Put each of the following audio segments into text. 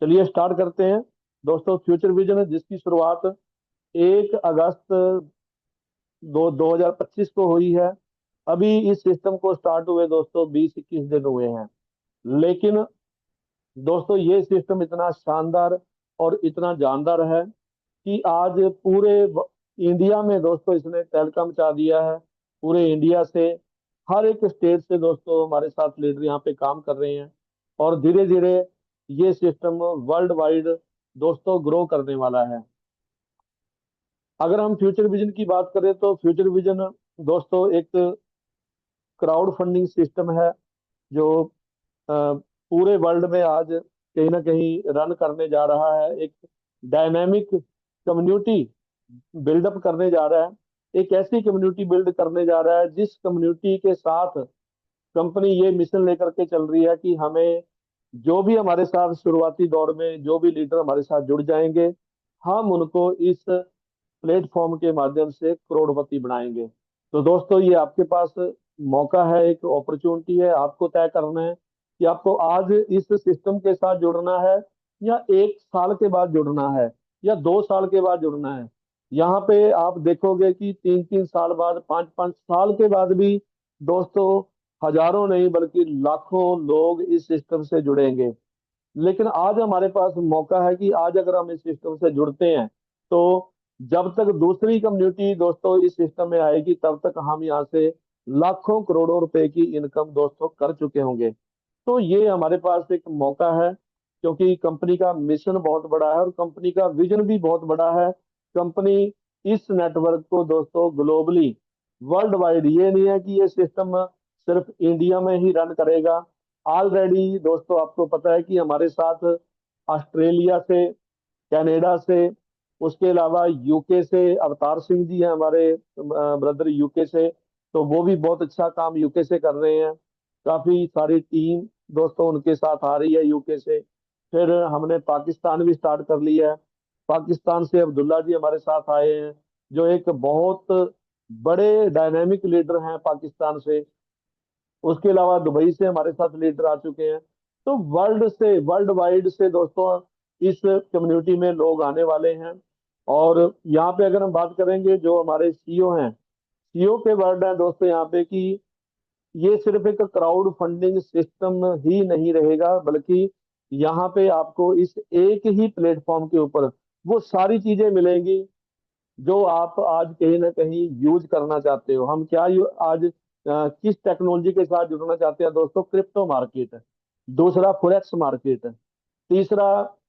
चलिए स्टार्ट करते हैं दोस्तों। फ्यूचर विजन है जिसकी शुरुआत 1 अगस्त 2025 को हुई है। अभी इस सिस्टम को स्टार्ट हुए दोस्तों 20-21 दिन हुए हैं। लेकिन दोस्तों ये सिस्टम इतना शानदार और इतना जानदार है कि आज इंडिया में दोस्तों इसने तहलका मचा दिया है। पूरे इंडिया से हर एक स्टेट से दोस्तों हमारे साथ लीडर यहाँ पे काम कर रहे हैं। और धीरे धीरे ये सिस्टम वर्ल्ड वाइड दोस्तों ग्रो करने वाला है। अगर हम फ्यूचर विजन की बात करें तो फ्यूचर विजन दोस्तों एक क्राउड फंडिंग सिस्टम है जो पूरे वर्ल्ड में आज कहीं ना कहीं रन करने जा रहा है। एक डायनामिक कम्युनिटी बिल्डअप करने जा रहा है। एक ऐसी कम्युनिटी बिल्ड करने जा रहा है जिस कम्युनिटी के साथ कंपनी ये मिशन लेकर के चल रही है कि हमें जो भी हमारे साथ शुरुआती दौर में जो भी लीडर हमारे साथ जुड़ जाएंगे, हम उनको इस प्लेटफॉर्म के माध्यम से करोड़पति बनाएंगे। तो दोस्तों ये आपके पास मौका है, एक अपॉर्चुनिटी है। आपको तय करना है कि आपको आज इस सिस्टम के साथ जुड़ना है या 1 साल के बाद जुड़ना है या 2 साल के बाद जुड़ना है। यहाँ पे आप देखोगे कि 3-3 साल बाद, 5-5 साल के बाद भी दोस्तों हजारों नहीं बल्कि लाखों लोग इस सिस्टम से जुड़ेंगे। लेकिन आज हमारे पास मौका है कि आज अगर हम इस सिस्टम से जुड़ते हैं तो जब तक दूसरी कम्युनिटी दोस्तों इस सिस्टम में आएगी तब तक हम यहाँ से लाखों करोड़ों रुपए की इनकम दोस्तों कर चुके होंगे। तो ये हमारे पास एक मौका है क्योंकि कंपनी का मिशन बहुत बड़ा है और कंपनी का विजन भी बहुत बड़ा है। कंपनी इस नेटवर्क को दोस्तों ग्लोबली वर्ल्ड वाइड, ये नहीं है कि ये सिस्टम सिर्फ इंडिया में ही रन करेगा। ऑलरेडी दोस्तों आपको पता है कि हमारे साथ ऑस्ट्रेलिया से, कनाडा से, उसके अलावा यूके से अवतार सिंह जी हैं हमारे ब्रदर यूके से। तो वो भी बहुत अच्छा काम यूके से कर रहे हैं। काफी सारी टीम दोस्तों उनके साथ आ रही है यूके से। फिर हमने पाकिस्तान भी स्टार्ट कर लिया है। पाकिस्तान से अब्दुल्ला जी हमारे साथ आए हैं जो एक बहुत बड़े डायनेमिक लीडर हैं पाकिस्तान से। उसके अलावा दुबई से हमारे साथ लीडर आ चुके हैं। तो वर्ल्ड वाइड से दोस्तों इस कम्युनिटी में लोग आने वाले हैं। और यहाँ पे अगर हम बात करेंगे जो हमारे सीईओ हैं, सीईओ के वर्ड है दोस्तों यहाँ पे कि ये सिर्फ एक क्राउड फंडिंग सिस्टम ही नहीं रहेगा बल्कि यहाँ पे आपको इस एक ही प्लेटफॉर्म के ऊपर वो सारी चीजें मिलेंगी जो आप आज कहीं ना कहीं यूज करना चाहते हो। हम आज किस टेक्नोलॉजी के साथ जुड़ना चाहते हैं दोस्तों? क्रिप्टो मार्केट, दूसरा फॉरेक्स मार्केट, तीसरा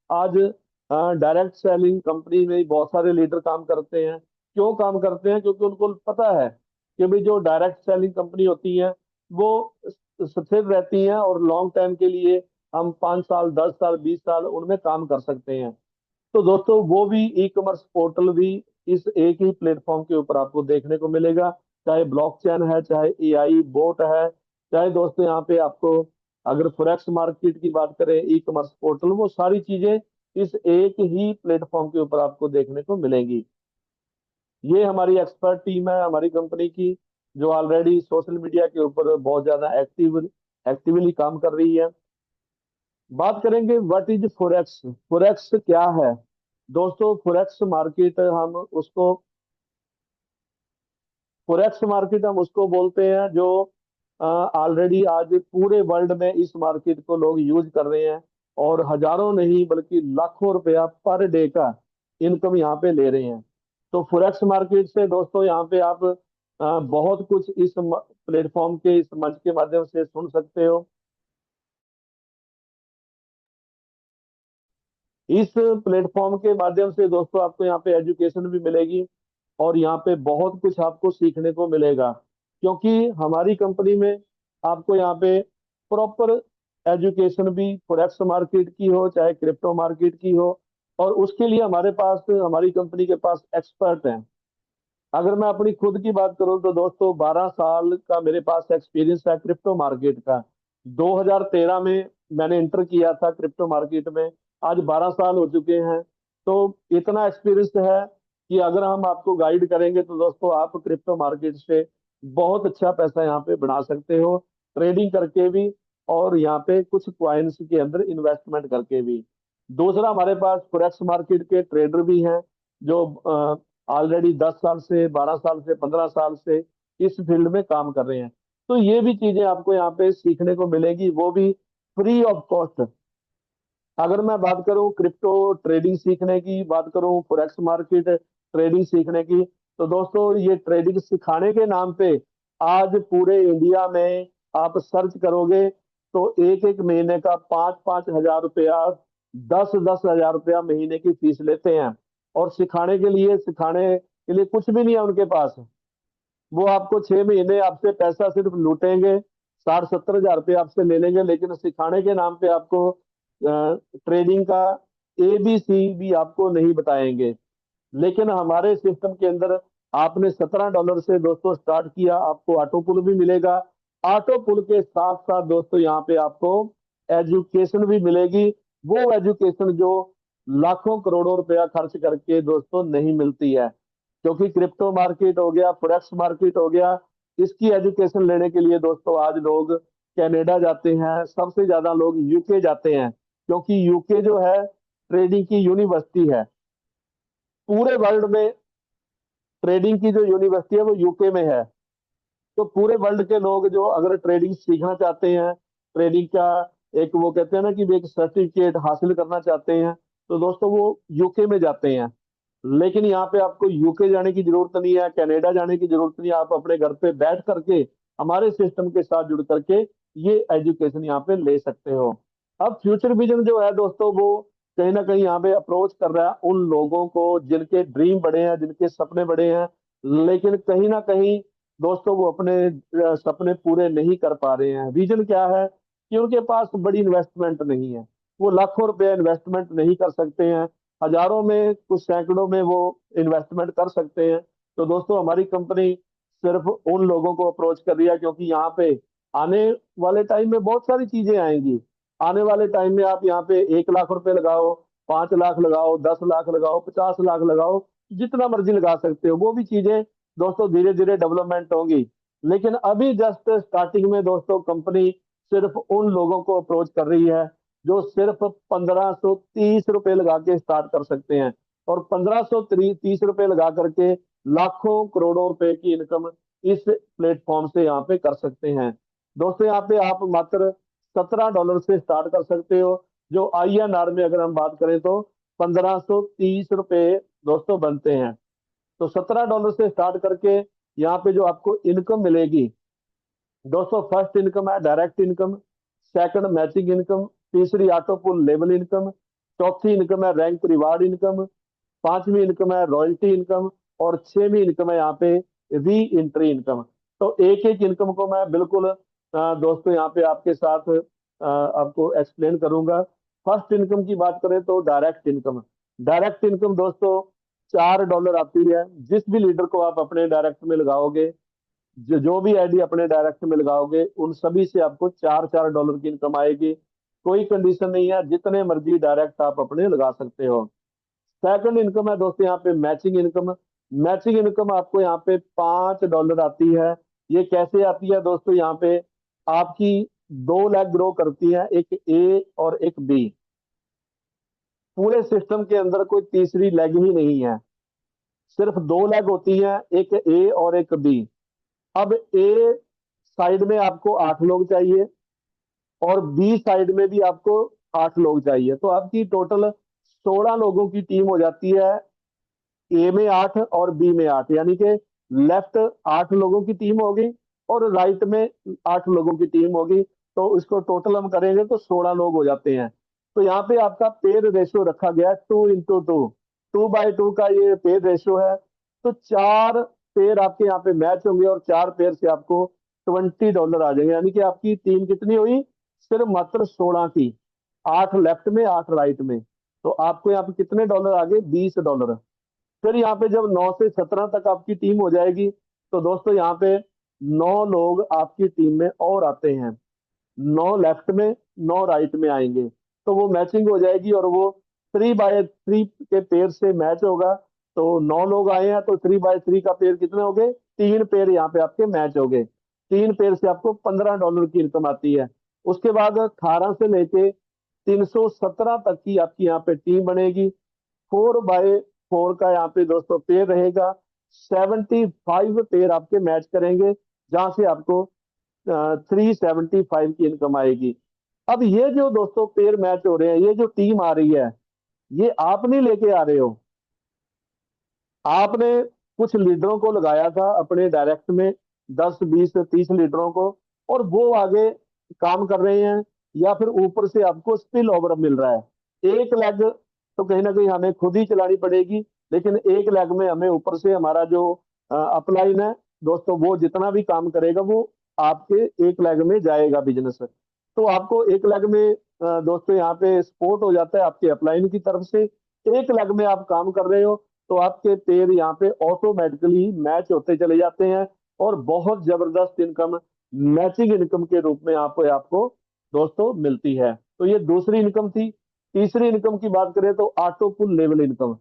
आज डायरेक्ट सेलिंग कंपनी में बहुत सारे लीडर काम करते हैं। क्यों काम करते हैं? क्योंकि उनको पता है कि भाई जो डायरेक्ट सेलिंग कंपनी होती है वो स्थिर रहती हैं और लॉन्ग टाइम के लिए हम 5 साल, 10 साल, 20 साल उनमें काम कर सकते हैं। तो दोस्तों वो भी ई कॉमर्स पोर्टल भी इस एक ही प्लेटफॉर्म के ऊपर आपको देखने को मिलेगा। चाहे ब्लॉकचेन है, चाहे एआई बोट है, चाहे दोस्तों यहाँ पे आपको अगर फॉरेक्स मार्केट की बात करें, ई कॉमर्स पोर्टल, वो सारी चीजें इस एक ही प्लेटफॉर्म के ऊपर आपको देखने को मिलेंगी। ये हमारी एक्सपर्ट टीम है हमारी कंपनी की जो ऑलरेडी सोशल मीडिया के ऊपर बहुत ज्यादा एक्टिवली काम कर रही है। बात करेंगे व्हाट इज फॉरेक्स। फॉरेक्स क्या है दोस्तों? फॉरेक्स मार्केट हम उसको बोलते हैं जो ऑलरेडी आज पूरे वर्ल्ड में इस मार्केट को लोग यूज कर रहे हैं और हजारों नहीं बल्कि लाखों रुपया पर डे का इनकम यहाँ पे ले रहे हैं। तो फॉरेक्स मार्केट से दोस्तों यहाँ पे आप बहुत कुछ इस प्लेटफॉर्म के, इस मंच के माध्यम से सुन सकते हो। इस प्लेटफॉर्म के माध्यम से दोस्तों आपको यहाँ पे एजुकेशन भी मिलेगी और यहाँ पे बहुत कुछ आपको सीखने को मिलेगा क्योंकि हमारी कंपनी में आपको यहाँ पे प्रॉपर एजुकेशन भी फॉरेक्स मार्केट की हो चाहे क्रिप्टो मार्केट की हो, और उसके लिए हमारी कंपनी के पास एक्सपर्ट हैं। अगर मैं अपनी खुद की बात करूं तो दोस्तों 12 साल का मेरे पास एक्सपीरियंस है क्रिप्टो मार्केट का। 2013 में मैंने इंटर किया था क्रिप्टो मार्केट में। आज 12 साल हो चुके हैं। तो इतना एक्सपीरियंस है कि अगर हम आपको गाइड करेंगे तो दोस्तों आप क्रिप्टो मार्केट से बहुत अच्छा पैसा यहाँ पे बना सकते हो, ट्रेडिंग करके भी और यहाँ पे कुछ क्वाइंस के अंदर इन्वेस्टमेंट करके भी। दूसरा, हमारे पास फॉरेक्स मार्केट के ट्रेडर भी हैं जो ऑलरेडी 10 साल से, 12 साल से, 15 साल से इस फील्ड में काम कर रहे हैं। तो ये भी चीजें आपको यहाँ पे सीखने को मिलेगी, वो भी फ्री ऑफ कॉस्ट। अगर मैं बात करूं क्रिप्टो ट्रेडिंग सीखने की, बात करूं फॉरेक्स मार्केट ट्रेडिंग सीखने की, तो दोस्तों ये ट्रेडिंग सिखाने के नाम पे आज पूरे इंडिया में आप सर्च करोगे तो एक एक महीने का 5-5 हजार रुपया, 10-10 हजार रुपया महीने की फीस लेते हैं। और सिखाने के लिए कुछ भी नहीं है उनके पास। वो आपको 6 महीने आपसे पैसा सिर्फ लूटेंगे, 60-70 हजार रुपये आपसे ले लेंगे, लेकिन सिखाने के नाम पे आपको ट्रेडिंग का ABC भी आपको नहीं बताएंगे। लेकिन हमारे सिस्टम के अंदर आपने $17 से दोस्तों स्टार्ट किया, आपको ऑटो पुल भी मिलेगा। ऑटो पुल के साथ साथ दोस्तों यहाँ पे आपको एजुकेशन भी मिलेगी, वो एजुकेशन जो लाखों करोड़ों रुपया खर्च करके दोस्तों नहीं मिलती है। क्योंकि क्रिप्टो मार्केट हो गया, फॉरेक्स मार्केट हो गया, इसकी एजुकेशन लेने के लिए दोस्तों आज लोग कनाडा जाते हैं, सबसे ज्यादा लोग UK जाते हैं, क्योंकि UK जो है ट्रेडिंग की यूनिवर्सिटी है। पूरे वर्ल्ड में ट्रेडिंग की जो यूनिवर्सिटी है वो UK में है। तो पूरे वर्ल्ड के लोग जो अगर ट्रेडिंग सीखना चाहते हैं, ट्रेडिंग का एक वो कहते हैं ना कि एक सर्टिफिकेट हासिल करना चाहते हैं, तो दोस्तों वो UK में जाते हैं। लेकिन यहाँ पे आपको UK जाने की जरूरत नहीं है, कनाडा जाने की जरूरत नहीं है। आप अपने घर पे बैठ करके हमारे सिस्टम के साथ जुड़ करके ये एजुकेशन यहाँ पे ले सकते हो। अब फ्यूचर विजन जो है दोस्तों, वो कहीं ना कहीं यहाँ पे अप्रोच कर रहा है उन लोगों को जिनके ड्रीम बड़े हैं, जिनके सपने बड़े हैं, लेकिन कहीं ना कहीं दोस्तों वो अपने सपने पूरे नहीं कर पा रहे हैं। रीजन क्या है कि उनके पास बड़ी इन्वेस्टमेंट नहीं है, वो लाखों रुपए इन्वेस्टमेंट नहीं कर सकते हैं, हजारों में कुछ सैकड़ों में वो इन्वेस्टमेंट कर सकते हैं। तो दोस्तों हमारी कंपनी सिर्फ उन लोगों को अप्रोच कर रही है, क्योंकि यहाँ पे आने वाले टाइम में बहुत सारी चीजें आएंगी। आने वाले टाइम में आप यहाँ पे 1 लाख रुपए लगाओ, 5 लाख लगाओ, 10 लाख लगाओ, 50 लाख लगाओ, जितना मर्जी लगा सकते हो, वो भी चीजें दोस्तों धीरे धीरे डेवलपमेंट होंगी। लेकिन अभी जस्ट स्टार्टिंग में दोस्तों कंपनी सिर्फ उन लोगों को अप्रोच कर रही है जो सिर्फ 1530 रुपए लगा के स्टार्ट कर सकते हैं। और 1530 रुपए लगा करके लाखों करोड़ों रुपए की इनकम इस प्लेटफॉर्म से यहाँ पे कर सकते हैं। दोस्तों यहाँ पे आप मात्र $17 से स्टार्ट कर सकते हो, जो INR में अगर हम बात करें तो 1530 रुपए दोस्तों बनते हैं। तो $17 से स्टार्ट करके यहाँ पे जो आपको इनकम मिलेगी दोस्तों, फर्स्ट इनकम है direct income, second matching income, तीसरी ऑटो पुल लेवल इनकम, चौथी इनकम है रैंक रिवार्ड इनकम, पांचवी इनकम है रॉयल्टी इनकम, और छहवीं इनकम है यहाँ पे री एंट्री इनकम। तो एक एक इनकम को मैं बिल्कुल दोस्तों यहाँ पे आपके साथ आपको एक्सप्लेन करूंगा। फर्स्ट इनकम की बात करें तो डायरेक्ट इनकम। डायरेक्ट इनकम दोस्तों $4 आती है। जिस भी लीडर को आप अपने डायरेक्ट में लगाओगे, जो भी ID अपने डायरेक्ट में लगाओगे, उन सभी से आपको $4-4 की इनकम आएगी। कोई कंडीशन नहीं है, जितने मर्जी डायरेक्ट आप अपने लगा सकते हो। सेकंड इनकम है दोस्तों यहाँ पे मैचिंग इनकम। मैचिंग इनकम आपको यहाँ पे $5 आती है। ये कैसे आती है दोस्तों, यहाँ पे आपकी दो लेग ग्रो करती है, एक A और एक B। पूरे सिस्टम के अंदर कोई तीसरी लेग ही नहीं है, सिर्फ दो लेग होती है, एक A और एक B। अब A साइड में आपको 8 लोग चाहिए और B साइड में भी आपको 8 लोग चाहिए, तो आपकी टोटल 16 लोगों की टीम हो जाती है। A में 8 और B में 8, यानी कि लेफ्ट 8 लोगों की टीम होगी और राइट में 8 लोगों की टीम होगी। तो इसको टोटल हम करेंगे तो 16 लोग हो जाते हैं। तो यहाँ पे आपका पेयर रेशियो रखा गया है 2:2, 2/2 का ये पेयर रेशियो है। तो 4 पेयर आपके यहाँ पे मैच होंगे और 4 पेयर से आपको $20 आ जाएंगे, यानी कि आपकी टीम कितनी हुई, सिर्फ मात्र 16 की, 8 लेफ्ट में 8 राइट में। तो आपको यहाँ पे कितने डॉलर आ गए, $20। फिर यहाँ पे जब 9 से 17 तक आपकी टीम हो जाएगी, तो दोस्तों यहाँ पे 9 लोग आपकी टीम में और आते हैं, 9 लेफ्ट में 9 राइट में आएंगे। तो वो मैचिंग हो जाएगी और वो 3/3 के पेयर से मैच होगा। तो 9 लोग आए हैं तो 3/3 का पेयर कितने हो गए, 3 पेयर यहाँ पे आपके मैच हो गए। 3 पेयर से आपको $15 की इनकम आती है। उसके बाद 18 से लेके 317 तक की आपकी यहाँ पे टीम बनेगी। 4x4 का यहाँ पे दोस्तों पेयर रहेगा। 75 पेयर आपके मैच करेंगे, जहां से आपको 375 की इनकम आएगी। अब ये जो दोस्तों पेयर मैच हो रहे हैं, ये जो टीम आ रही है, ये आप नहीं लेके आ रहे हो। आपने कुछ लीडरों को लगाया था अपने डायरेक्ट में, 10 20 30 लीडरों को, और वो आगे काम कर रहे हैं, या फिर ऊपर से आपको स्पिल ओवर मिल रहा है। एक लेग तो कहीं ना कहीं हमें खुद ही चलानी पड़ेगी, लेकिन एक लेग में हमें ऊपर से हमारा जो अपलाइन है दोस्तों, वो जितना भी काम करेगा वो आपके एक लेग में जाएगा बिजनेस। तो आपको एक लेग में दोस्तों यहाँ पे सपोर्ट हो जाता है आपके अपलाइन की तरफ से। एक लेग में आप काम कर रहे हो तो आपके पेयर यहाँ पे ऑटोमेटिकली मैच होते चले जाते हैं, और बहुत जबरदस्त इनकम, मैचिंग इनकम के रूप में आपको दोस्तों मिलती है। तो ये दूसरी इनकम थी। तीसरी इनकम की बात करें तो ऑटो पुल लेवल इनकम।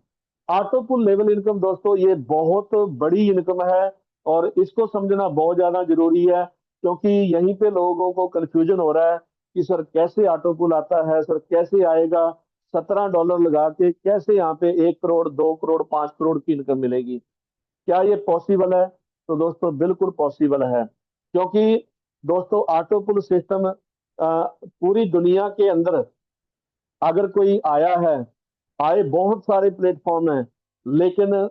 ऑटो पुल लेवल इनकम दोस्तों ये बहुत बड़ी इनकम है, और इसको समझना बहुत ज्यादा जरूरी है, क्योंकि यहीं पे लोगों को कंफ्यूजन हो रहा है कि सर कैसे ऑटो पुल आता है, सर कैसे आएगा, $17 लगा के कैसे यहाँ पे 1 करोड़ 2 करोड़ 5 करोड़ की इनकम मिलेगी, क्या ये पॉसिबल है? तो दोस्तों बिल्कुल पॉसिबल है, क्योंकि दोस्तों ऑटो पुल सिस्टम पूरी दुनिया के अंदर अगर कोई आया है, आए बहुत सारे प्लेटफॉर्म हैं, लेकिन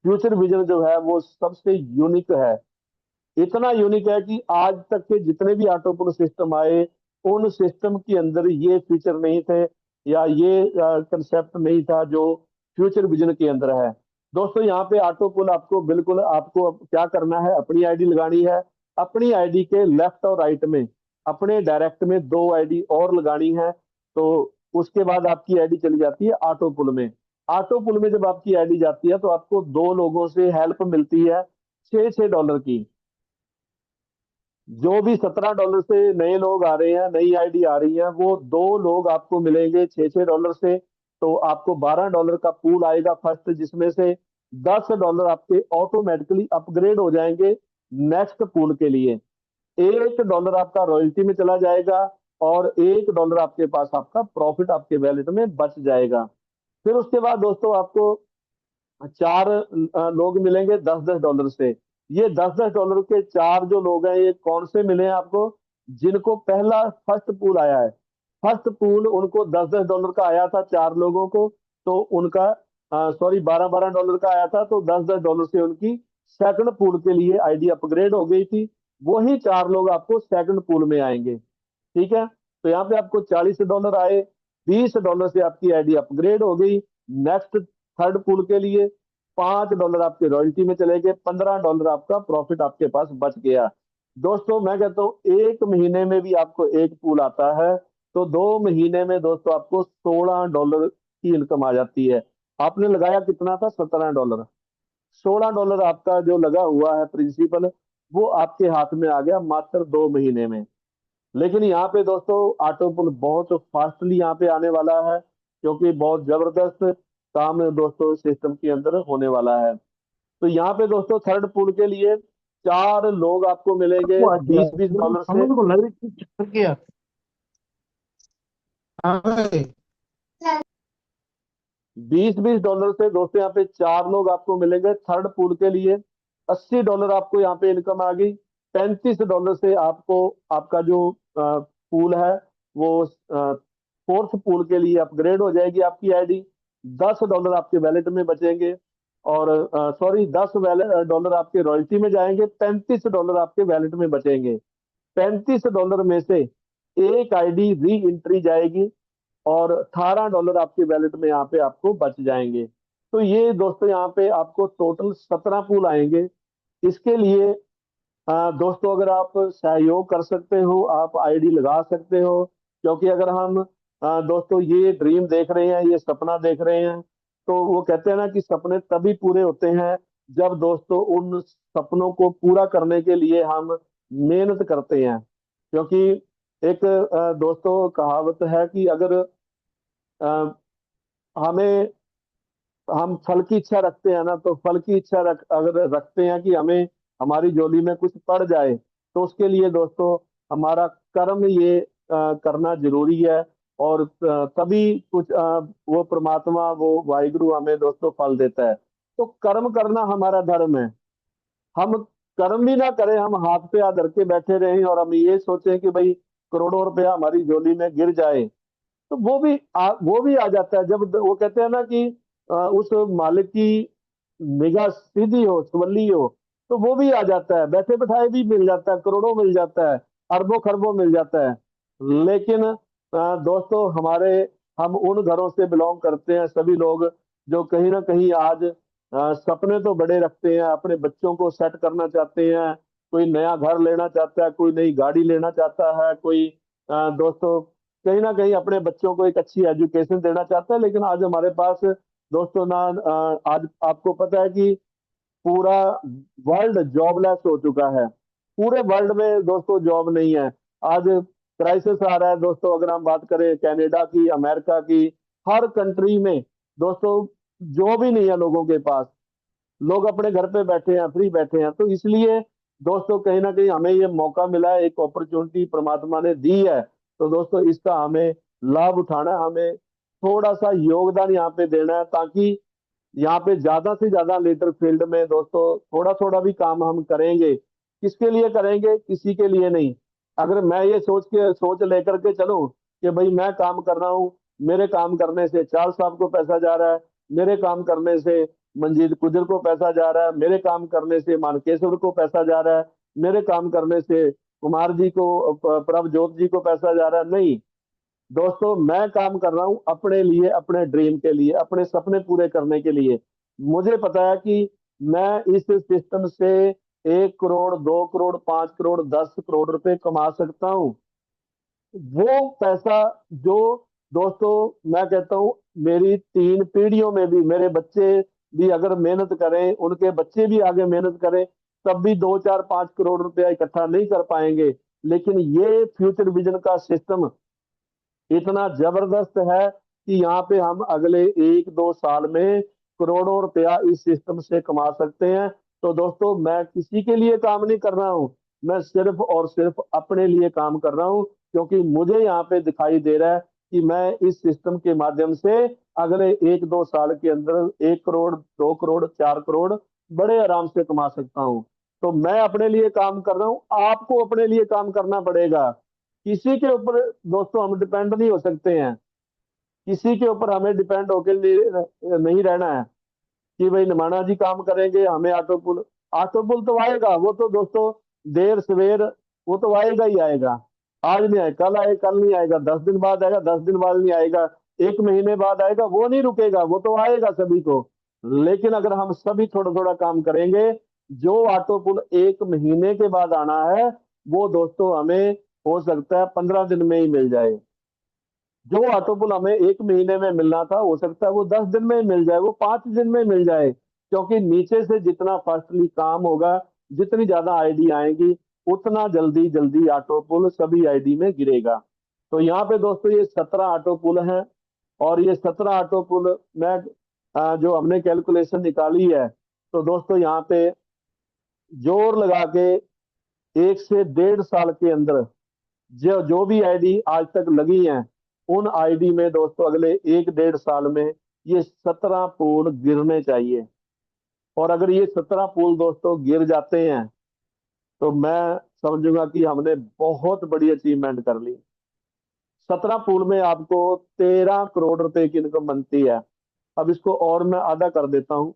फ्यूचर विजन जो है वो सबसे यूनिक है। इतना यूनिक है कि आज तक के जितने भी ऑटो पुल सिस्टम आए, उन सिस्टम के अंदर ये फीचर नहीं थे, या ये कंसेप्ट नहीं था जो फ्यूचर विजन के अंदर है। दोस्तों यहाँ पे ऑटो पुल आपको बिल्कुल, आपको क्या करना है, अपनी आईडी लगानी है। अपनी आईडी के लेफ्ट और राइट में अपने डायरेक्ट में 2 आईडी और लगानी है। तो उसके बाद आपकी आईडी चली जाती है ऑटो पुल में। ऑटो पुल में जब आपकी आईडी जाती है तो आपको 2 लोगों से हेल्प मिलती है, $6 की। जो भी $17 से नए लोग आ रहे हैं, नई आईडी आ रही है, वो 2 लोग आपको मिलेंगे $6 से। तो आपको $12 का पूल आएगा फर्स्ट, जिसमें से $10 आपके ऑटोमेटिकली अपग्रेड हो जाएंगे नेक्स्ट पूल के लिए। $1 आपका रॉयल्टी में चला जाएगा, और $1 आपके पास आपका प्रॉफिट आपके वैलेट में बच जाएगा। फिर उसके बाद दोस्तों आपको 4 लोग मिलेंगे $10 से। ये $10 के 4 जो लोग हैं, ये कौन से मिले हैं आपको? जिनको पहला फर्स्ट पूल आया है। फर्स्ट पूल उनको $10 का आया था 4 लोगों को, तो उनका सॉरी $12 का आया था, तो $10 से उनकी सेकंड पूल के लिए आईडी अपग्रेड हो गई थी। वही 4 लोग आपको सेकंड पूल में आएंगे। ठीक है, तो यहाँ पे आपको $40 आए, $20 से आपकी आईडी अपग्रेड हो गई नेक्स्ट थर्ड पूल के लिए। $5 आपके रॉयल्टी में चले गए, $15 आपका प्रॉफिट आपके पास बच गया। दोस्तों मैं कहता हूँ 1 महीने में भी आपको एक पूल आता है, तो 2 महीने में दोस्तों आपको $16 की इनकम आ जाती है। आपने लगाया कितना था? $17। $16 आपका जो लगा हुआ है प्रिंसिपल, वो आपके हाथ में आ गया मात्र 2 महीने में। लेकिन यहाँ पे दोस्तों ऑटो पुल बहुत फास्टली यहाँ पे आने वाला है, क्योंकि बहुत जबरदस्त काम दोस्तों सिस्टम के अंदर होने वाला है। तो यहाँ पे दोस्तों थर्ड पुल के लिए 4 लोग आपको मिलेंगे वो आ गया बीस बीस डॉलर से। समझ को लग रही थी चक्कर के यार। हाँ भाई। 20 20 डॉलर से दोस्तों यहाँ पे 4 लोग आपको मिलेंगे थर्ड पूल के लिए। $80 आपको यहाँ पे इनकम आ गई। $35 से आपको आपका जो पूल है वो फोर्थ पूल के लिए अपग्रेड हो जाएगी आपकी आईडी। $10 आपके वैलेट में बचेंगे, और सॉरी $10 आपके रॉयल्टी में जाएंगे, $35 आपके वैलेट में बचेंगे। $35 में से एक आईडी री एंट्री जाएगी, और $18 आपके वैलेट में यहाँ पे आपको बच जाएंगे। तो ये दोस्तों यहाँ पे आपको टोटल 17 पूल आएंगे। इसके लिए दोस्तों अगर आप सहयोग कर सकते हो, आप आईडी लगा सकते हो, क्योंकि अगर हम दोस्तों ये ड्रीम देख रहे हैं, ये सपना देख रहे हैं, तो वो कहते हैं ना कि सपने तभी पूरे होते हैं जब दोस्तों उन सपनों को पूरा करने के लिए हम मेहनत करते हैं। क्योंकि एक दोस्तों कहावत है कि अगर अ, हमें, हम फल की इच्छा रखते हैं ना, तो फल की इच्छा अगर रखते हैं कि हमें हमारी झोली में कुछ पड़ जाए, तो उसके लिए दोस्तों हमारा कर्म ये करना जरूरी है। और तभी कुछ वो परमात्मा, वो वाहिगुरु हमें दोस्तों फल देता है। तो कर्म करना हमारा धर्म है। हम कर्म भी ना करें, हम हाथ पे हाथ धर के बैठे रहें और हम ये सोचें कि भाई करोड़ों रुपया हमारी झोली में गिर जाए, तो वो भी आ जाता है। जब वो कहते हैं ना कि उस मालिक की निगाह सीधी हो, सवली हो, तो वो भी आ जाता है, बैठे बैठाए भी मिल जाता है, करोड़ों मिल जाता है, अरबों खरबों मिल जाता है। लेकिन दोस्तों हमारे, हम उन घरों से बिलोंग करते हैं सभी लोग जो कहीं ना कहीं आज सपने तो बड़े रखते हैं, अपने बच्चों को सेट करना चाहते हैं। कोई नया घर लेना चाहता है, कोई नई गाड़ी लेना चाहता है, कोई दोस्तों कहीं ना कहीं अपने बच्चों को एक अच्छी एजुकेशन देना चाहता है। लेकिन आज हमारे पास दोस्तों ना आज आपको पता है कि पूरा वर्ल्ड जॉबलेस हो चुका है। पूरे वर्ल्ड में दोस्तों जॉब नहीं है। आज क्राइसिस आ रहा है दोस्तों, अगर हम बात करें कनाडा की, अमेरिका की, हर कंट्री में दोस्तों जॉब ही नहीं है लोगों के पास। लोग अपने घर पे बैठे हैं, फ्री बैठे हैं। तो इसलिए दोस्तों कहीं ना कहीं हमें ये मौका मिला है, एक अपॉर्चुनिटी परमात्मा ने दी है। तो दोस्तों इसका हमें लाभ उठाना है, हमें थोड़ा सा योगदान यहाँ पे देना है, ताकि यहाँ पे ज्यादा से ज्यादा लीडर फील्ड में दोस्तों थोड़ा थोड़ा भी काम हम करेंगे। किसके लिए करेंगे? किसी के लिए नहीं। अगर मैं ये सोच लेकर के चलूं कि भाई मैं काम कर रहा हूँ, मेरे काम करने से चार साहब को पैसा जा रहा है, मेरे काम करने से मंजीत गुजर को पैसा जा रहा है, मेरे काम करने से मानकेश्वर को पैसा जा रहा है, मेरे काम करने से कुमार जी को, प्रभजोत जी को पैसा जा रहा है, नहीं। दोस्तों मैं काम कर रहा हूं अपने लिए, अपने ड्रीम के लिए, अपने सपने पूरे करने के लिए। मुझे पता है कि मैं इस सिस्टम से 1 करोड़, 2 करोड़, 5 करोड़, 10 करोड़ रुपए कमा सकता हूँ। वो पैसा जो दोस्तों मैं कहता हूँ मेरी 3 पीढ़ियों में भी, मेरे बच्चे भी अगर मेहनत करें, उनके बच्चे भी आगे मेहनत करें, तब भी 2, 4, 5 करोड़ रुपया इकट्ठा नहीं कर पाएंगे। लेकिन ये फ्यूचर विजन का सिस्टम इतना जबरदस्त है कि यहाँ पे हम अगले 1, 2 साल में करोड़ों रुपया इस सिस्टम से कमा सकते हैं। तो दोस्तों मैं किसी के लिए काम नहीं कर रहा हूँ, मैं सिर्फ और सिर्फ अपने लिए काम कर रहा हूँ, क्योंकि मुझे यहाँ पे दिखाई दे रहा है कि मैं इस सिस्टम के माध्यम से अगले 1, 2 साल के अंदर 1 करोड़, 2 करोड़, 4 करोड़ बड़े आराम से कमा सकता हूँ। तो मैं अपने लिए काम कर रहा हूँ, आपको अपने लिए काम करना पड़ेगा। किसी के ऊपर दोस्तों हम डिपेंड नहीं हो सकते हैं। किसी के ऊपर हमें डिपेंड होकर नहीं रहना है कि भाई निमाणा जी काम करेंगे हमें ऑटो पुल तो आएगा, वो तो दोस्तों देर सवेर वो तो आएगा ही आएगा। आज नहीं आए, कल आए, कल नहीं आएगा, 10 दिन बाद आएगा, 10 दिन बाद नहीं आएगा, 1 महीने बाद आएगा, वो नहीं रुकेगा, वो तो आएगा सभी को। लेकिन अगर हम सभी थोड़ा थोड़ा काम करेंगे, जो ऑटो पुल 1 महीने के बाद आना है, वो दोस्तों हमें हो सकता है 15 दिन में ही मिल जाए। जो ऑटो पुल हमें 1 महीने में मिलना था, हो सकता है वो 10 दिन में मिल जाए, वो 5 दिन में मिल जाए। क्योंकि नीचे से जितना फास्टली काम होगा, जितनी ज्यादा आईडी आएंगी, उतना जल्दी जल्दी ऑटो पुल सभी आईडी में गिरेगा। तो यहाँ पे दोस्तों ये 17 ऑटो पुल हैं। और ये 17 ऑटो पुल मैं जो हमने कैलकुलेशन निकाली है, तो दोस्तों यहाँ पे जोर लगा के 1 से 1.5 साल के अंदर जो जो भी आईडी आज तक लगी हैं, उन आईडी में दोस्तों अगले 1, 1.5 साल में ये 17 पुल गिरने चाहिए। और अगर ये 17 पुल दोस्तों गिर जाते हैं, तो मैं समझूंगा कि हमने बहुत बड़ी अचीवमेंट कर ली। 17 पुल में आपको 13 करोड़ रुपए की इनकम बनती है। अब इसको और मैं आधा कर देता हूँ।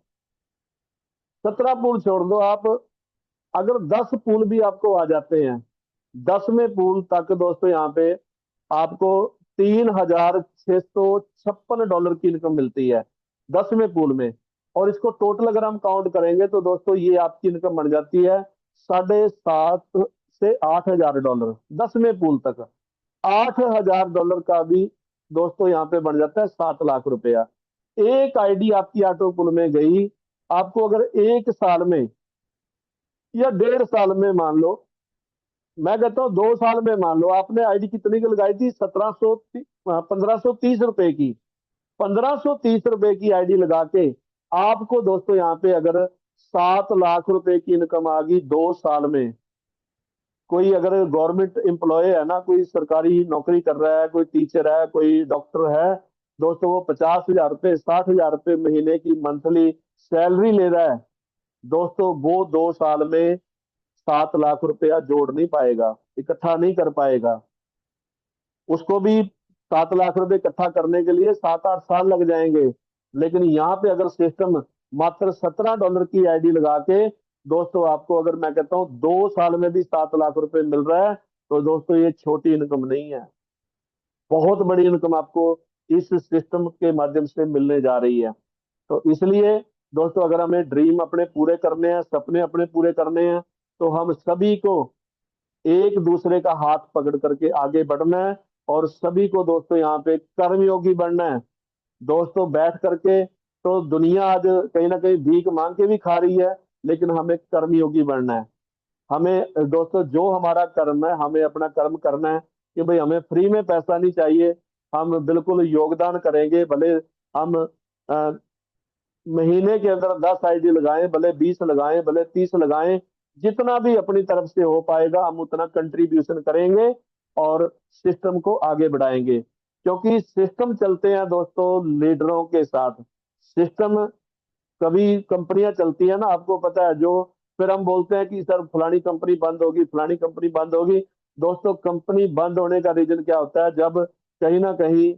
17 पुल छोड़ दो आप, अगर 10 पुल भी आपको आ जाते हैं, 10वें पुल तक दोस्तों यहाँ पे आपको $3,656 की इनकम मिलती है 10वें पुल में। और इसको टोटल अगर हम काउंट करेंगे, तो दोस्तों ये आपकी इनकम बन जाती है $7,500 से $8,000 10वें पुल तक। $8,000 का भी दोस्तों यहाँ पे बन जाता है 7 लाख रुपया। एक आईडी आपकी ऑटो पुल में गई, आपको अगर 1 साल में या 1.5 साल में मान लो, मैं कहता हूँ 2 साल में मान लो, आपने आईडी कितनी की लगाई थी? 1530 रुपए की। 1530 रुपए की आईडी लगा के आपको दोस्तों यहाँ पे अगर 7 लाख रुपए की इनकम आ गई 2 साल में, कोई अगर गवर्नमेंट एम्प्लॉय है ना, कोई सरकारी नौकरी कर रहा है, कोई टीचर है, कोई डॉक्टर है, दोस्तों वो 50,000 रुपये 60,000 रुपये महीने की मंथली सैलरी ले रहा है। दोस्तों वो 2 साल में 7 लाख रुपया जोड़ नहीं पाएगा, इकट्ठा नहीं कर पाएगा। उसको भी 7 लाख रुपए इकट्ठा करने के लिए 7-8 साल लग जाएंगे। लेकिन यहाँ पे अगर सिस्टम मात्र $17 की आईडी लगा के, दोस्तों आपको अगर मैं कहता हूँ 2 साल में भी 7 लाख रुपए मिल रहा है, तो दोस्तों ये छोटी इनकम नहीं है, बहुत बड़ी इनकम आपको इस सिस्टम के माध्यम से मिलने जा रही है। तो इसलिए दोस्तों अगर हमें ड्रीम अपने पूरे करने हैं, सपने अपने पूरे करने हैं, तो हम सभी को एक दूसरे का हाथ पकड़ करके आगे बढ़ना है, और सभी को दोस्तों यहाँ पे कर्मयोगी बनना है। दोस्तों बैठ करके तो दुनिया आज कहीं ना कहीं भीख मांग के भी खा रही है, लेकिन हमें कर्मयोगी बनना है। हमें दोस्तों जो हमारा कर्म है, हमें अपना कर्म करना है कि भाई हमें फ्री में पैसा नहीं चाहिए। हम बिल्कुल योगदान करेंगे, भले हम अ, महीने के अंदर 10 आईडी लगाएं, भले 20 लगाएं, भले 30 लगाएं, जितना भी अपनी तरफ से हो पाएगा हम उतना कंट्रीब्यूशन करेंगे और सिस्टम को आगे बढ़ाएंगे। क्योंकि सिस्टम चलते हैं दोस्तों लीडरों के साथ। सिस्टम, कभी कंपनियां चलती है ना, आपको पता है, जो फिर हम बोलते हैं कि सर फलानी कंपनी बंद होगी, फलानी कंपनी बंद होगी। दोस्तों कंपनी बंद होने का रीजन क्या होता है? जब कहीं ना कहीं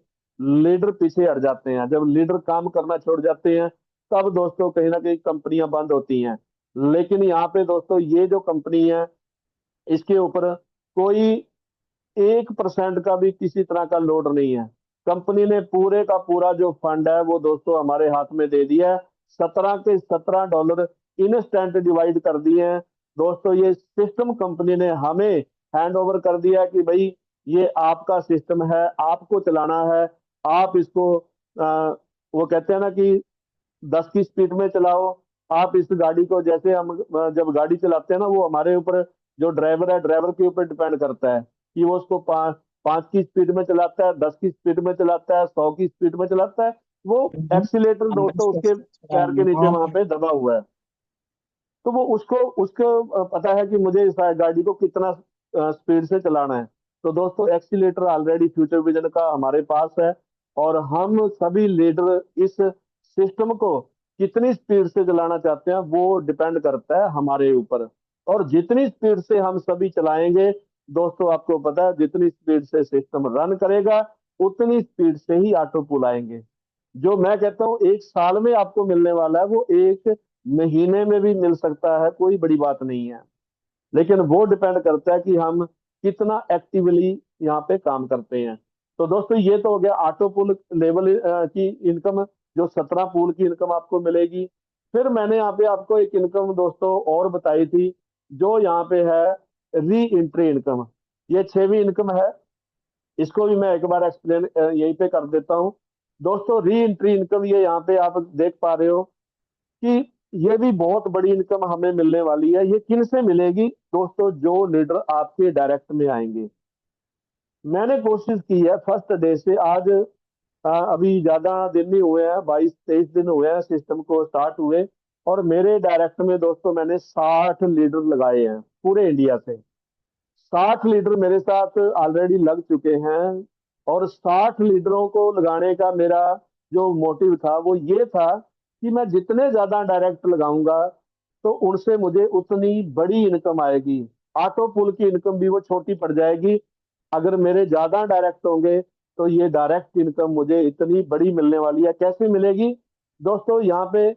लीडर पीछे हट जाते हैं, जब लीडर काम करना छोड़ जाते हैं, तब दोस्तों कहीं ना कहीं कंपनियां बंद होती हैं। लेकिन यहाँ पे दोस्तों ये जो कंपनी है, इसके ऊपर कोई 1% का भी किसी तरह का लोड नहीं है। कंपनी ने पूरे का पूरा जो फंड है वो दोस्तों हमारे हाथ में दे दिया है। 17 के $17 इंस्टेंट डिवाइड कर दिए हैं। दोस्तों ये सिस्टम कंपनी ने हमें हैंड ओवर कर दिया है कि भाई ये आपका सिस्टम है, आपको चलाना है। आप इसको वो कहते हैं ना कि 10 की स्पीड में चलाओ। आप इस गाड़ी को, जैसे हम जब गाड़ी चलाते हैं ना, वो हमारे ऊपर, जो ड्राइवर है ड्राइवर के ऊपर डिपेंड करता है कि वो उसको 5 की स्पीड में चलाता है, 10 की स्पीड में चलाता है, 100 की स्पीड में चलाता है। वो एक्सीलेटर दोस्तों उसके पैर के नीचे वहां पे दबा हुआ है। तो वो उसको उसको पता है कि मुझे इस गाड़ी को कितना स्पीड से चलाना है। तो दोस्तों एक्सीलेटर ऑलरेडी फ्यूचर विजन का हमारे पास है, और हम सभी लीडर इस सिस्टम को कितनी स्पीड से चलाना चाहते हैं वो डिपेंड करता है हमारे ऊपर। और जितनी स्पीड से हम सभी चलाएंगे, दोस्तों आपको पता है जितनी स्पीड से सिस्टम रन करेगा, उतनी स्पीड से ही ऑटो पुल आएंगे। जो मैं कहता हूँ 1 साल में आपको मिलने वाला है, वो 1 महीने में भी मिल सकता है, कोई बड़ी बात नहीं है। लेकिन वो डिपेंड करता है कि हम कितना एक्टिवली यहाँ पे काम करते हैं। तो दोस्तों ये तो हो गया ऑटो पुल लेवल की इनकम, जो 17 पुल की इनकम आपको मिलेगी। फिर मैंने यहाँ पे आपको एक इनकम दोस्तों और बताई थी, जो यहाँ पे है री एंट्री इनकम। ये 6वीं इनकम है। इसको भी मैं एक बार एक्सप्लेन यहीं पे कर देता हूँ। दोस्तों री एंट्री इनकम, ये यहाँ पे आप देख पा रहे हो कि ये भी बहुत बड़ी इनकम हमें मिलने वाली है। ये किन से मिलेगी दोस्तों? जो लीडर आपके डायरेक्ट में आएंगे। मैंने कोशिश की है फर्स्ट डे से आज, अभी ज्यादा दिन नहीं हुए हैं, 22-23 दिन हुए हैं सिस्टम को स्टार्ट हुए, और मेरे डायरेक्ट में दोस्तों मैंने 60 लीडर लगाए हैं पूरे इंडिया से। 60 लीडर मेरे साथ ऑलरेडी लग चुके हैं। और 60 लीडरों को लगाने का मेरा जो मोटिव था वो ये था कि मैं जितने ज्यादा डायरेक्ट लगाऊंगा, तो उनसे मुझे उतनी बड़ी इनकम आएगी। ऑटो पुल की इनकम भी वो छोटी पड़ जाएगी। अगर मेरे ज्यादा डायरेक्ट होंगे, तो ये डायरेक्ट इनकम मुझे इतनी बड़ी मिलने वाली है। कैसे मिलेगी दोस्तों? यहाँ पे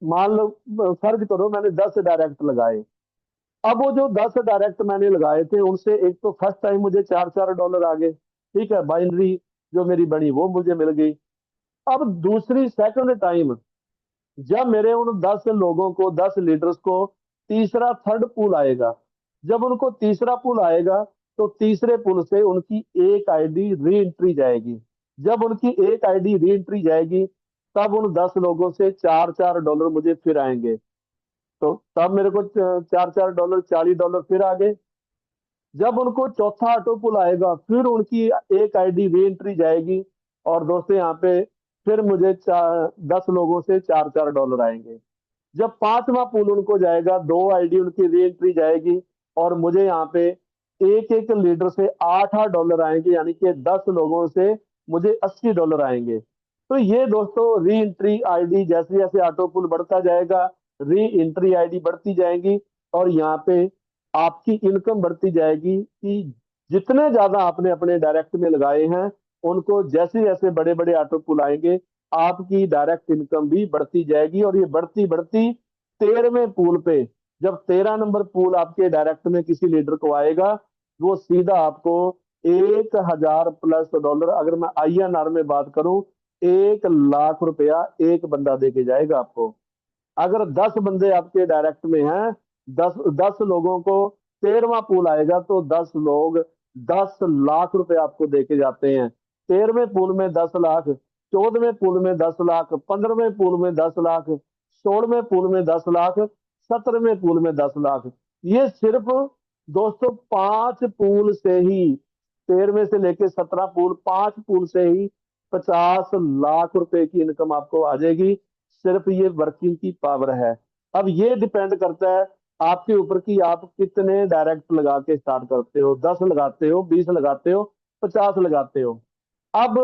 मान लो, फर्ज करो मैंने 10 डायरेक्ट लगाए। अब वो जो 10 डायरेक्ट मैंने लगाए थे, उनसे एक तो फर्स्ट टाइम मुझे $4-4 आ गए, ठीक है, बाइनरी जो मेरी बनी वो मुझे मिल गई। अब दूसरी सेकंड टाइम जब मेरे उन 10 लोगों को, 10 लीडर्स को तीसरा थर्ड पुल आएगा, जब उनको तीसरा पुल आएगा, तो तीसरे पुल से उनकी एक आईडी री एंट्री जाएगी। जब उनकी एक आईडी री एंट्री जाएगी, तब उन 10 लोगों से $4-4 मुझे फिर आएंगे। तो तब मेरे को $4-4 $40 फिर आ गए। जब उनको चौथा ऑटो पुल आएगा, फिर उनकी एक आईडी री एंट्री जाएगी, और दोस्तों यहाँ पे फिर मुझे 10 लोगों से $4-4 आएंगे। जब पांचवा पुल उनको जाएगा, 2 आईडी उनकी री एंट्री जाएगी, और मुझे यहाँ पे एक एक लीडर से 8-8 डॉलर आएंगे, यानी कि 10 लोगों से मुझे $80 आएंगे। तो ये दोस्तों री एंट्री आईडी, जैसे जैसे ऑटो पुल बढ़ता जाएगा, री एंट्री आईडी बढ़ती जाएंगी, और यहाँ पे आपकी इनकम बढ़ती जाएगी कि जितने ज्यादा आपने अपने डायरेक्ट में लगाए हैं, उनको जैसे जैसे बड़े बड़े ऑटो पुल आएंगे, आपकी डायरेक्ट इनकम भी बढ़ती जाएगी। और ये बढ़ती बढ़ती 13वें पूल पे, जब 13 नंबर पूल आपके डायरेक्ट में किसी लीडर को आएगा, वो सीधा आपको 1,000+ डॉलर, अगर मैं INR में बात करूं, 1 लाख रुपया एक बंदा दे के जाएगा आपको। अगर 10 बंदे आपके डायरेक्ट में हैं, 10 10 लोगों को 13वां पूल आएगा, तो 10 लोग 10 लाख रुपए आपको दे के जाते हैं। 13वें पूल में 10 लाख, 14वें पूल में 10 लाख, 15वें पूल में 10 लाख, 16वें पूल में 10 लाख, 17वें पूल में 10 लाख। ये सिर्फ दोस्तों 5 पूल से ही, 13वें से लेके 17 पूल, 5 पूल से ही 50 लाख रुपए की इनकम आपको आ जाएगी। सिर्फ ये वर्किंग की पावर है। अब ये डिपेंड करता है आपके ऊपर कि आप कितने डायरेक्ट लगा के स्टार्ट करते हो, 10 लगाते हो, 20 लगाते हो, 50 लगाते हो। अब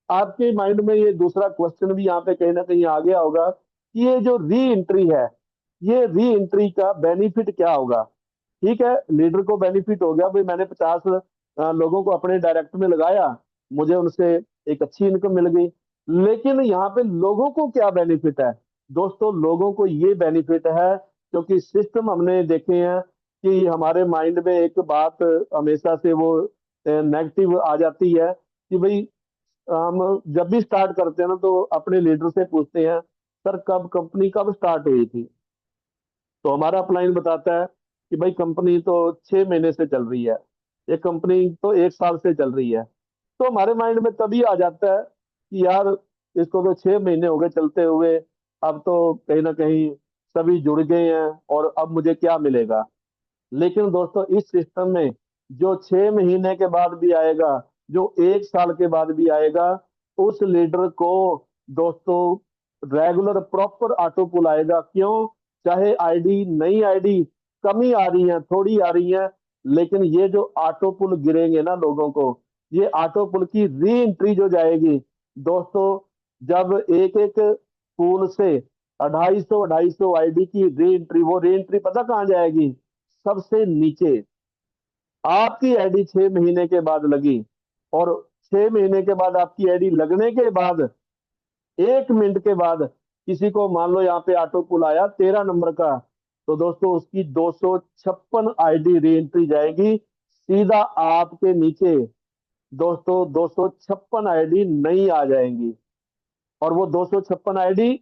आपके माइंड में ये दूसरा क्वेश्चन भी यहाँ पे कहीं ना कहीं आ गया होगा कि ये जो री एंट्री है, ये री एंट्री का बेनिफिट क्या होगा। ठीक है, लीडर को बेनिफिट हो गया भाई, मैंने 50 लोगों को अपने डायरेक्ट में लगाया, मुझे उनसे एक अच्छी इनकम मिल गई। लेकिन यहाँ पे लोगों को क्या बेनिफिट है दोस्तों? लोगों को ये बेनिफिट है, क्योंकि सिस्टम हमने देखे हैं कि हमारे माइंड में एक बात हमेशा से वो नेगेटिव आ जाती है कि भाई, हम जब भी स्टार्ट करते हैं ना, तो अपने लीडर से पूछते हैं, सर कब कंपनी कब स्टार्ट हुई थी? तो हमारा अपलाइन बताता है कि भाई कंपनी तो 6 महीने से चल रही है, ये कंपनी तो 1 साल से चल रही है। तो हमारे माइंड में तभी आ जाता है कि यार, इसको तो 6 महीने हो गए चलते हुए, अब तो कहीं ना कहीं सभी जुड़ गए हैं, और अब मुझे क्या मिलेगा। लेकिन दोस्तों इस सिस्टम में जो 6 महीने के बाद भी आएगा, जो 1 साल के बाद भी आएगा, उस लीडर को दोस्तों रेगुलर प्रॉपर ऑटो पुल आएगा। क्यों? चाहे आईडी, नई आईडी कमी आ रही है, थोड़ी आ रही है, लेकिन ये जो ऑटो पुल गिरेंगे ना लोगों को, ये ऑटो पुल की री एंट्री जो जाएगी दोस्तों, जब एक एक पुल से 250 आईडी की री एंट्री, वो री एंट्री पता कहाँ जाएगी? सबसे नीचे। आपकी आईडी 6 महीने के बाद लगी, और 6 महीने के बाद आपकी आईडी लगने के बाद 1 मिनट के बाद किसी को मान लो यहाँ पे ऑटो पुल आया 13 नंबर का, तो दोस्तों उसकी 256 आईडी री एंट्री जाएगी सीधा आपके नीचे। दोस्तों 256 आईडी नई आ जाएंगी, और वो 256 आईडी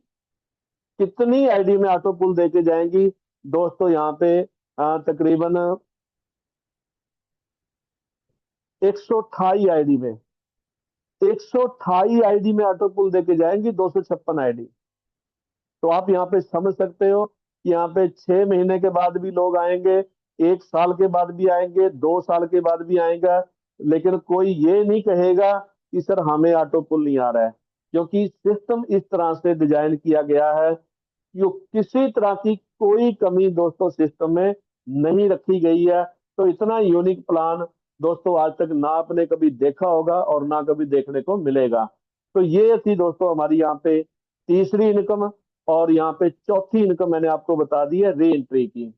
कितनी आईडी में ऑटो पुल देके जाएंगी दोस्तों? यहाँ पे तकरीबन 128 आईडी में, 128 आईडी में ऑटो पुल देके जाएंगी 256 आईडी। तो आप यहाँ पे समझ सकते हो कि यहाँ पे 6 महीने के बाद भी लोग आएंगे, 1 साल के बाद भी आएंगे, 2 साल के बाद भी आएगा, लेकिन कोई ये नहीं कहेगा कि सर हमें ऑटो पुल नहीं आ रहा है। क्योंकि सिस्टम इस तरह से डिजाइन किया गया है कि किसी तरह की कोई कमी दोस्तों सिस्टम में नहीं रखी गई है। तो इतना यूनिक प्लान दोस्तों आज तक ना आपने कभी देखा होगा, और ना कभी देखने को मिलेगा। तो ये थी दोस्तों हमारी यहाँ पे तीसरी इनकम, और यहाँ पे चौथी इनकम मैंने आपको बता दी है री एंट्री की।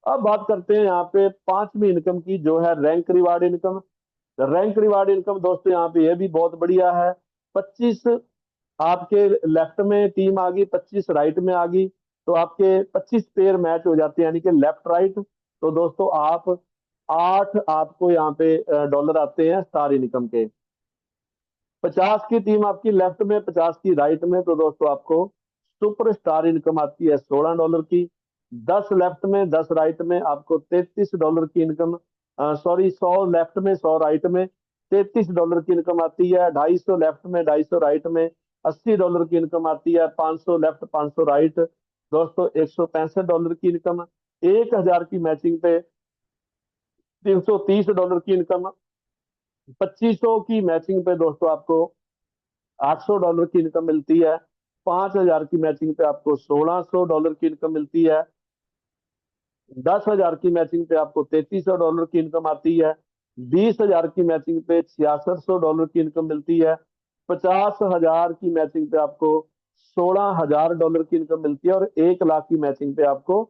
अब बात करते हैं यहाँ पे पांचवी इनकम की, जो है rank reward income. Rank reward income दोस्तों यहाँ पे ये भी बहुत बढ़िया है। 25 आपके लेफ्ट में टीम आ गई, 25 राइट में आ गई, तो आपके 25 पेयर मैच हो जाते हैं, यानी कि लेफ्ट राइट। तो दोस्तों आप 8 आपको यहाँ पे डॉलर आते हैं स्टार इनकम के। 50 की टीम आपकी लेफ्ट में, 50 की राइट में, तो दोस्तों आपको सुपर स्टार इनकम आती है $16 की। 10 लेफ्ट में, 10 राइट में, आपको $33 की इनकम, सॉरी, 100 लेफ्ट में, 100 राइट में, $33 की इनकम आती है। 250 लेफ्ट में, 250 राइट में, $80 की इनकम आती है। 500 लेफ्ट, 500 राइट, दोस्तों $165 की इनकम। 1000 की मैचिंग पे $330 की इनकम। 2500 की मैचिंग पे दोस्तों आपको $800 की इनकम मिलती है। 5000 की मैचिंग पे आपको $1600 की इनकम मिलती है। 10,000 की मैचिंग पे आपको $3,300 की इनकम आती है। 20,000 की मैचिंग पे $6,600 की इनकम मिलती है। 50,000 की मैचिंग पे आपको $16,000 की इनकम मिलती है, और 1 लाख की मैचिंग पे आपको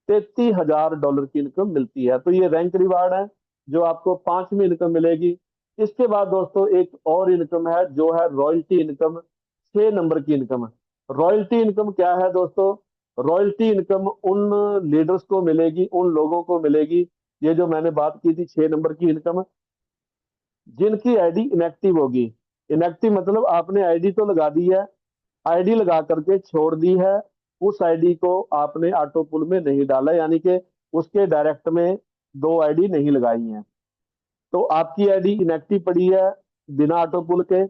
$33,000 की इनकम मिलती है। तो ये रैंक रिवार्ड है जो आपको 5वीं इनकम मिलेगी। इसके बाद दोस्तों एक और इनकम है जो है रॉयल्टी इनकम, 6 नंबर की इनकम। रॉयल्टी इनकम क्या है दोस्तों? रॉयल्टी इनकम उन लीडर्स को मिलेगी, उन लोगों को मिलेगी, ये जो मैंने बात की थी 6 नंबर की इनकम, जिनकी आईडी इनएक्टिव होगी। इनएक्टिव मतलब आपने आईडी तो लगा दी है, आईडी लगा करके छोड़ दी है, उस आईडी को आपने ऑटो पुल में नहीं डाला, यानी कि उसके डायरेक्ट में 2 आईडी नहीं लगाई है, तो आपकी आईडी इनएक्टिव पड़ी है बिना ऑटो पुल के।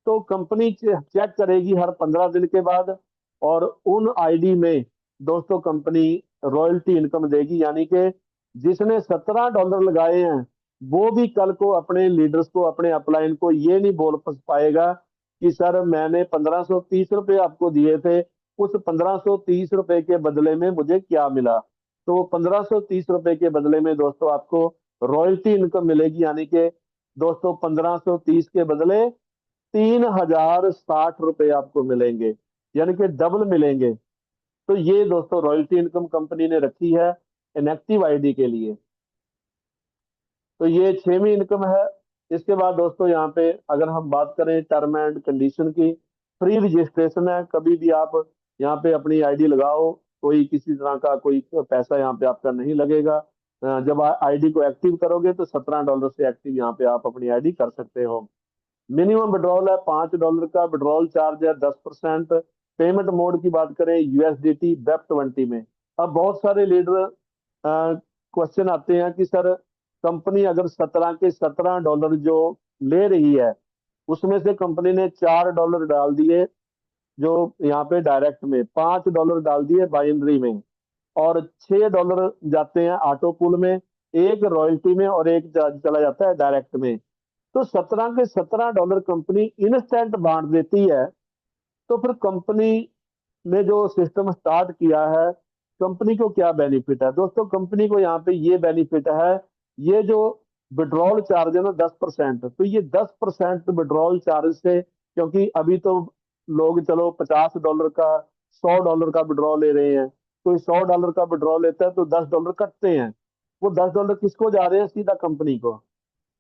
तो कंपनी चेक करेगी हर 15 दिन के बाद, और उन आईडी में दोस्तों कंपनी रॉयल्टी इनकम देगी, यानी कि जिसने $17 लगाए हैं वो भी कल को अपने लीडर्स को, अपने अपलाइन को ये नहीं बोल पाएगा कि सर मैंने ₹1,530 आपको दिए थे, उस ₹1,530 के बदले में मुझे क्या मिला। तो ₹1,530 के बदले में दोस्तों आपको रॉयल्टी इनकम मिलेगी, यानी कि दोस्तों 1,530 के बदले ₹3,060 आपको मिलेंगे, यानी कि डबल मिलेंगे। तो ये दोस्तों रॉयल्टी इनकम कंपनी ने रखी है इनएक्टिव आईडी के लिए। तो ये 6वीं इनकम है। इसके बाद दोस्तों यहाँ पे अगर हम बात करें टर्म एंड कंडीशन की, फ्री रजिस्ट्रेशन है, कभी भी आप यहाँ पे अपनी आईडी लगाओ, कोई किसी तरह का कोई पैसा यहाँ पे आपका नहीं लगेगा। जब आईडी को एक्टिव करोगे तो $17 से एक्टिव यहाँ पे आप अपनी आईडी कर सकते हो। मिनिमम विड्रॉल है $5 का, विड्रॉल चार्ज है 10%। पेमेंट मोड की बात करें यूएसडीटी वेब 20 में। अब बहुत सारे लीडर क्वेश्चन आते हैं कि सर कंपनी अगर 17 के $17 जो ले रही है, उसमें से कंपनी ने $4 डाल दिए जो यहाँ पे डायरेक्ट में, $5 डाल दिए बाइनरी में, और $6 जाते हैं ऑटो पुल में, एक रॉयल्टी में, और एक चला जाता है डायरेक्ट में। तो 17 के $17 कंपनी इंस्टेंट बांट देती है। तो फिर कंपनी ने जो सिस्टम स्टार्ट किया है, कंपनी को क्या बेनिफिट है दोस्तों? कंपनी को यहाँ पे ये बेनिफिट है, ये जो विड्रॉल चार्ज है ना 10%, तो ये 10% विड्रॉल चार्ज से, क्योंकि अभी तो लोग चलो $50 का, $100 का विड्रॉल ले रहे हैं, कोई $100 का विड्रॉल लेता है तो $10 कटते हैं। वो $10 किसको जा रहे हैं? सीधा कंपनी को।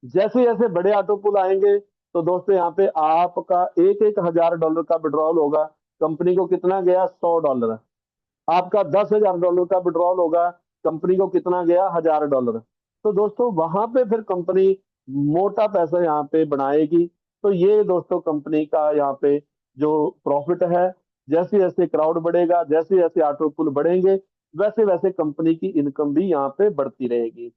जैसे जैसे बड़े ऑटो पुल आएंगे तो दोस्तों यहाँ पे आपका एक एक $1,000 का विड्रॉल होगा, कंपनी को कितना गया? $100। आपका $10,000 का विड्रॉल होगा, कंपनी को कितना गया? $1,000। तो दोस्तों वहां पे फिर कंपनी मोटा पैसा यहाँ पे बनाएगी। तो ये दोस्तों कंपनी का यहाँ पे जो प्रॉफिट है, जैसे जैसे क्राउड बढ़ेगा, जैसे जैसे ऑटो पुल बढ़ेंगे, वैसे वैसे कंपनी की इनकम भी यहाँ पे बढ़ती रहेगी।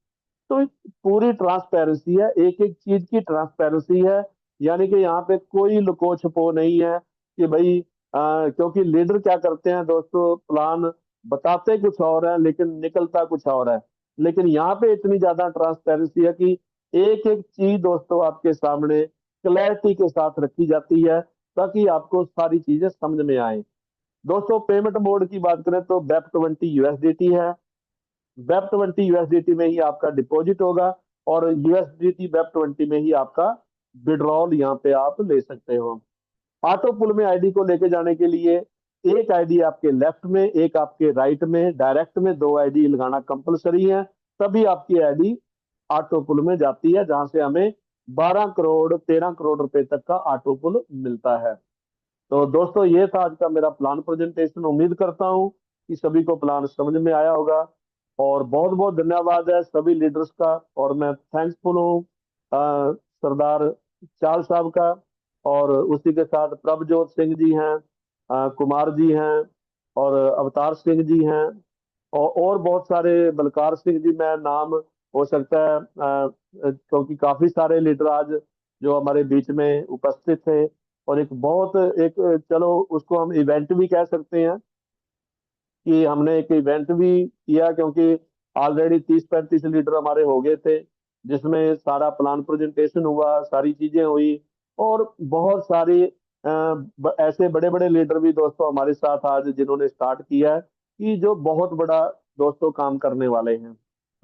तो पूरी ट्रांसपेरेंसी है, एक एक चीज की ट्रांसपेरेंसी है, यानी कि यहाँ पे कोई लुको छुपो नहीं है कि भाई क्योंकि लीडर क्या करते हैं दोस्तों, प्लान बताते कुछ और है लेकिन निकलता कुछ और है। लेकिन यहाँ पे इतनी ज्यादा ट्रांसपेरेंसी है कि एक एक चीज दोस्तों आपके सामने क्लैरिटी के साथ रखी जाती है, ताकि आपको सारी चीजें समझ में आए। दोस्तों पेमेंट मोड की बात करें तो वेब 20 यूएसडीटी है। वेब 20 यूएसडीटी में ही आपका डिपॉजिट होगा, और यूएसडीटी वेब 20 में ही आपका विड्रॉल यहाँ पे आप ले सकते हो। ऑटो पुल में आईडी को लेके जाने के लिए एक आईडी आपके लेफ्ट में, एक आपके राइट में, डायरेक्ट में 2 आईडी लगाना कंपलसरी है, तभी आपकी आईडी ऑटो पुल में जाती है, जहां से हमें 12 करोड़ 13 करोड़ रुपए तक का ऑटो पुल मिलता है। तो दोस्तों ये था आज का मेरा प्लान प्रेजेंटेशन। उम्मीद करता हूँ कि सभी को प्लान समझ में आया होगा, और बहुत बहुत धन्यवाद है सभी लीडर्स का, और मैं थैंक्सफुल हूँ सरदार चाल साहब का, और उसी के साथ प्रभजोत सिंह जी हैं, कुमार जी हैं, और अवतार सिंह जी हैं, और बहुत सारे, बलकार सिंह जी, मैं नाम हो सकता है क्योंकि काफी सारे लीडर आज जो हमारे बीच में उपस्थित थे, और एक बहुत एक, चलो उसको हम इवेंट भी कह सकते हैं कि हमने एक इवेंट भी किया, क्योंकि ऑलरेडी 30-35 लीडर हमारे हो गए थे, जिसमें सारा प्लान प्रेजेंटेशन हुआ, सारी चीजें हुई, और बहुत सारे ऐसे बड़े बड़े लीडर भी दोस्तों हमारे साथ आज जिन्होंने स्टार्ट किया है, कि जो बहुत बड़ा दोस्तों काम करने वाले हैं।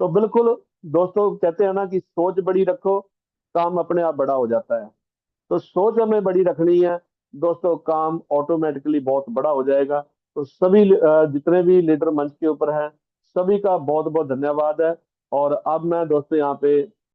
तो बिल्कुल दोस्तों, कहते हैं ना कि सोच बड़ी रखो, काम अपने आप बड़ा हो जाता है। तो सोच हमें बड़ी रखनी है दोस्तों, काम ऑटोमेटिकली बहुत बड़ा हो जाएगा। तो सभी जितने भी लीडर मंच के ऊपर हैं, सभी का बहुत बहुत धन्यवाद है। और अब मैं दोस्तों यहाँ पे